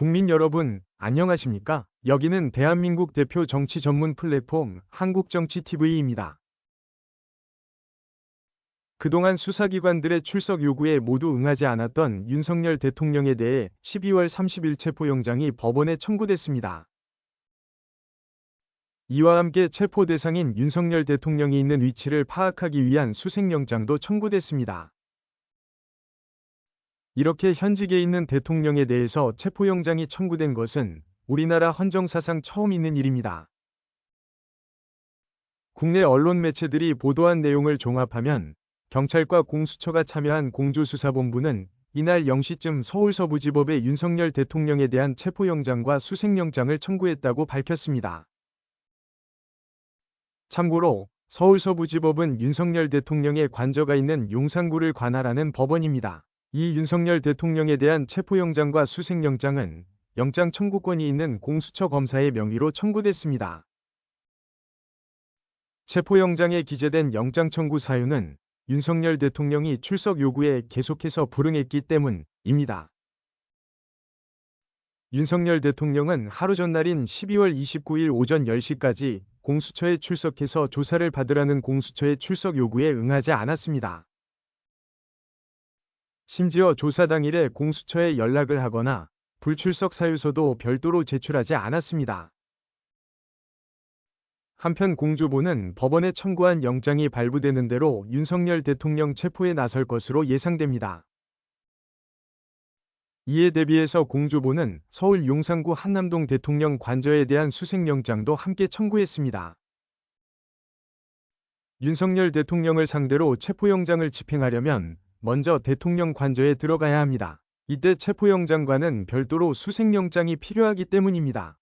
국민 여러분, 안녕하십니까? 여기는 대한민국 대표 정치 전문 플랫폼 한국정치TV입니다. 그동안 수사기관들의 출석 요구에 모두 응하지 않았던 윤석열 대통령에 대해 12월 30일 체포영장이 법원에 청구됐습니다. 이와 함께 체포 대상인 윤석열 대통령이 있는 위치를 파악하기 위한 수색영장도 청구됐습니다. 이렇게 현직에 있는 대통령에 대해서 체포영장이 청구된 것은 우리나라 헌정사상 처음 있는 일입니다. 국내 언론 매체들이 보도한 내용을 종합하면 경찰과 공수처가 참여한 공조수사본부는 이날 0시쯤 서울서부지법에 윤석열 대통령에 대한 체포영장과 수색영장을 청구했다고 밝혔습니다. 참고로 서울서부지법은 윤석열 대통령의 관저가 있는 용산구를 관할하는 법원입니다. 이 윤석열 대통령에 대한 체포영장과 수색영장은 영장 청구권이 있는 공수처 검사의 명의로 청구됐습니다. 체포영장에 기재된 영장 청구 사유는 윤석열 대통령이 출석 요구에 계속해서 불응했기 때문입니다. 윤석열 대통령은 하루 전날인 12월 29일 오전 10시까지 공수처에 출석해서 조사를 받으라는 공수처의 출석 요구에 응하지 않았습니다. 심지어 조사 당일에 공수처에 연락을 하거나 불출석 사유서도 별도로 제출하지 않았습니다. 한편 공조보는 법원에 청구한 영장이 발부되는 대로 윤석열 대통령 체포에 나설 것으로 예상됩니다. 이에 대비해서 공조보는 서울 용산구 한남동 대통령 관저에 대한 수색영장도 함께 청구했습니다. 윤석열 대통령을 상대로 체포영장을 집행하려면 먼저 대통령 관저에 들어가야 합니다. 이때 체포영장과는 별도로 수색영장이 필요하기 때문입니다.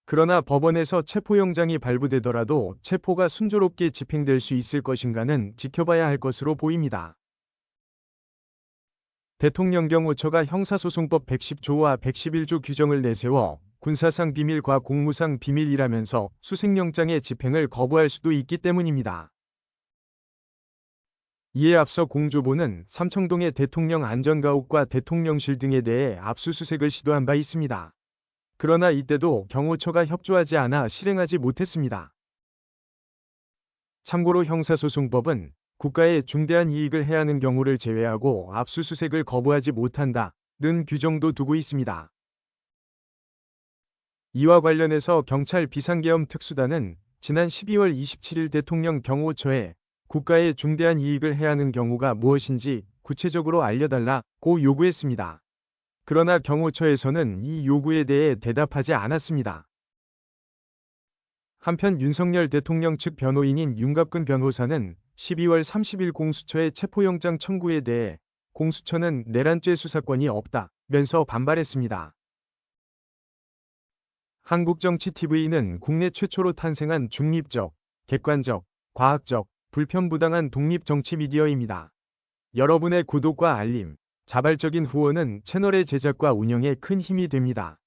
그러나 법원에서 체포영장이 발부되더라도 체포가 순조롭게 집행될 수 있을 것인가는 지켜봐야 할 것으로 보입니다. 대통령경호처가 형사소송법 110조와 111조 규정을 내세워 군사상 비밀과 공무상 비밀이라면서 수색영장의 집행을 거부할 수도 있기 때문입니다. 이에 앞서 공조보는 삼청동의 대통령 안전가옥과 대통령실 등에 대해 압수수색을 시도한 바 있습니다. 그러나 이때도 경호처가 협조하지 않아 실행하지 못했습니다. 참고로 형사소송법은 국가에 중대한 이익을 해하는 경우를 제외하고 압수수색을 거부하지 못한다는 규정도 두고 있습니다. 이와 관련해서 경찰 비상계엄 특수단은 지난 12월 27일 대통령 경호처에 국가에 중대한 이익을 해하는 경우가 무엇인지 구체적으로 알려달라고 요구했습니다. 그러나 경호처에서는 이 요구에 대해 대답하지 않았습니다. 한편 윤석열 대통령 측 변호인인 윤갑근 변호사는 12월 30일 공수처의 체포영장 청구에 대해 공수처는 내란죄 수사권이 없다면서 반발했습니다. 한국정치TV는 국내 최초로 탄생한 중립적, 객관적, 과학적, 불편부당한 독립정치 미디어입니다. 여러분의 구독과 알림, 자발적인 후원은 채널의 제작과 운영에 큰 힘이 됩니다.